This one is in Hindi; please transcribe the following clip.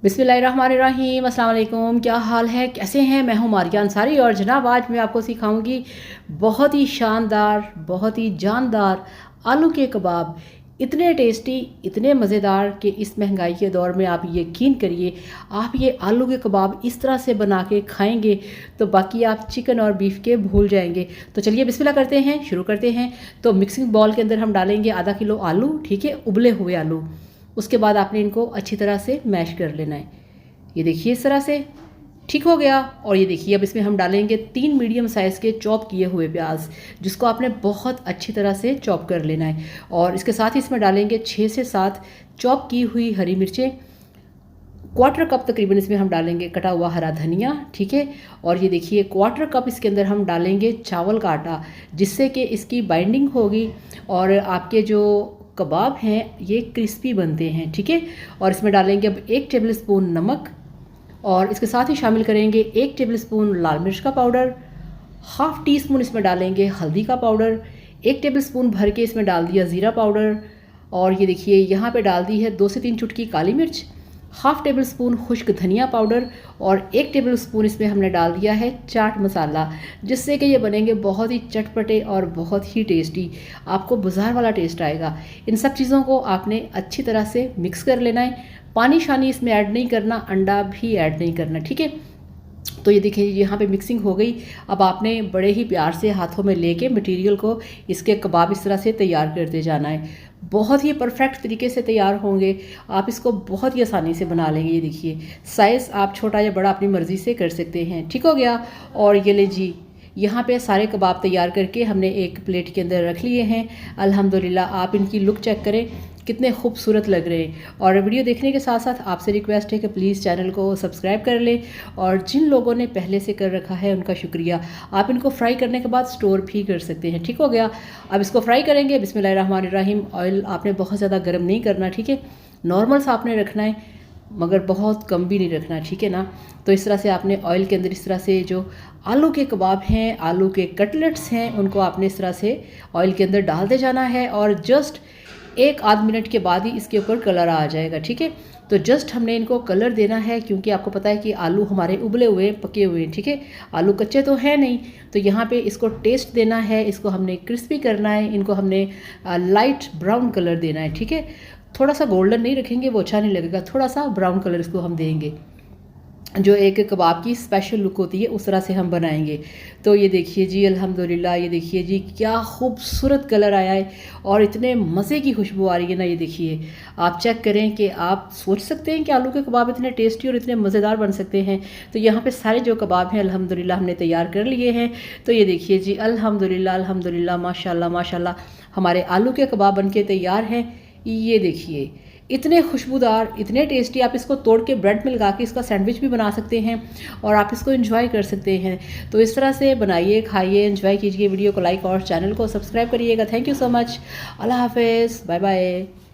बिस्मिल्लाहिर्रहमानिर्रहीम, अस्सलाम वालेकुम। क्या हाल है, कैसे हैं? मैं हूं मारिया अंसारी और जनाब आज मैं आपको सिखाऊंगी बहुत ही शानदार, बहुत ही जानदार आलू के कबाब। इतने टेस्टी, इतने मज़ेदार कि इस महंगाई के दौर में आप यकीन करिए, आप ये आलू के कबाब इस तरह से बना के खाएंगे तो बाकी आप चिकन और बीफ के भूल जाएंगे। तो चलिए बिस्मिल्लाह करते हैं, शुरू करते हैं। तो मिक्सिंग बॉल के अंदर हम डालेंगे आधा किलो आलू, ठीक है, उबले हुए आलू। उसके बाद आपने इनको अच्छी तरह से मैश कर लेना है। ये देखिए इस तरह से ठीक हो गया। और ये देखिए अब इसमें हम डालेंगे 3 मीडियम साइज़ के चॉप किए हुए प्याज, जिसको आपने बहुत अच्छी तरह से चॉप कर लेना है। और इसके साथ ही इसमें डालेंगे 6 से 7 चॉप की हुई हरी मिर्चें। क्वार्टर कप तकरीबन इसमें हम डालेंगे कटा हुआ हरा धनिया, ठीक है। और ये देखिए क्वार्टर कप इसके अंदर हम डालेंगे चावल का आटा, जिससे कि इसकी बाइंडिंग होगी और आपके जो कबाब हैं ये क्रिस्पी बनते हैं, ठीक है। और इसमें डालेंगे अब 1 टेबल स्पून नमक और इसके साथ ही शामिल करेंगे 1 टेबल स्पून लाल मिर्च का पाउडर, हाफ़ टी स्पून इसमें डालेंगे हल्दी का पाउडर, 1 टेबल स्पून भर के इसमें डाल दिया ज़ीरा पाउडर। और ये देखिए यहाँ पे डाल दी है 2 से 3 चुटकी काली मिर्च, हाफ़ टेबल स्पून खुश्क धनिया पाउडर और 1 टेबल स्पून इसमें हमने डाल दिया है चाट मसाला, जिससे कि ये बनेंगे बहुत ही चटपटे और बहुत ही टेस्टी। आपको बाज़ार वाला टेस्ट आएगा। इन सब चीज़ों को आपने अच्छी तरह से मिक्स कर लेना है। पानी शानी इसमें ऐड नहीं करना, अंडा भी ऐड नहीं करना, ठीक है। तो ये देखिए यहाँ पे मिक्सिंग हो गई। अब आपने बड़े ही प्यार से हाथों में लेके मटेरियल को इसके कबाब इस तरह से तैयार करते जाना है। बहुत ही परफेक्ट तरीके से तैयार होंगे। आप इसको बहुत ही आसानी से बना लेंगे। ये देखिए साइज़ आप छोटा या बड़ा अपनी मर्ज़ी से कर सकते हैं। ठीक हो गया। और ये ले जी, यहाँ पे सारे कबाब तैयार करके हमने एक प्लेट के अंदर रख लिए हैं। अल्हम्दुलिल्लाह आप इनकी लुक चेक करें, कितने खूबसूरत लग रहे हैं। और वीडियो देखने के साथ साथ आपसे रिक्वेस्ट है कि प्लीज़ चैनल को सब्सक्राइब कर लें। और जिन लोगों ने पहले से कर रखा है उनका शुक्रिया। आप इनको फ्राई करने के बाद स्टोर भी कर सकते हैं। ठीक हो गया। अब इसको फ्राई करेंगे। बिस्मिल्लाहिर्रहमानिर्रहीम। ऑयल आपने बहुत ज़्यादा गर्म नहीं करना, ठीक है, नॉर्मल सा आपने रखना है, मगर बहुत कम भी नहीं रखना, ठीक है ना। तो इस तरह से आपने ऑयल के अंदर इस तरह से जो आलू के कबाब हैं, आलू के कटलेट्स हैं, उनको आपने इस तरह से ऑयल के अंदर डालते जाना है। और जस्ट 1 आध मिनट के बाद ही इसके ऊपर कलर आ जाएगा, ठीक है। तो जस्ट हमने इनको कलर देना है, क्योंकि आपको पता है कि आलू हमारे उबले हुए पके हुए हैं, ठीक है, आलू कच्चे तो है नहीं। तो यहाँ पे इसको टेस्ट देना है, इसको हमने क्रिस्पी करना है, इनको हमने लाइट ब्राउन कलर देना है, ठीक है। थोड़ा सा गोल्डन नहीं रखेंगे, वो अच्छा नहीं लगेगा, थोड़ा सा ब्राउन कलर इसको हम देंगे, जो एक कबाब की स्पेशल लुक होती है उस तरह से हम बनाएंगे। तो ये देखिए जी अल्हम्दुलिल्लाह, ये देखिए जी क्या खूबसूरत कलर आया है और इतने मज़े की खुशबू आ रही है ना। ये देखिए आप चेक करें कि आप सोच सकते हैं कि आलू के कबाब इतने टेस्टी और इतने मज़ेदार बन सकते हैं। तो यहाँ पे सारे जो कबाब हैं अल्हम्दुलिल्लाह हमने तैयार कर लिए हैं। तो ये देखिए जी अल्हम्दुलिल्लाह अल्हम्दुलिल्लाह, माशाल्लाह माशाल्लाह, हमारे आलू के कबाब बनके तैयार हैं। ये देखिए इतने खुशबूदार, इतने टेस्टी। आप इसको तोड़ के ब्रेड में लगा के इसका सैंडविच भी बना सकते हैं और आप इसको एंजॉय कर सकते हैं। तो इस तरह से बनाइए, खाइए, एंजॉय कीजिए। वीडियो को लाइक और चैनल को सब्सक्राइब करिएगा। Thank you so much. अल्लाह हाफिज़, बाय बाय।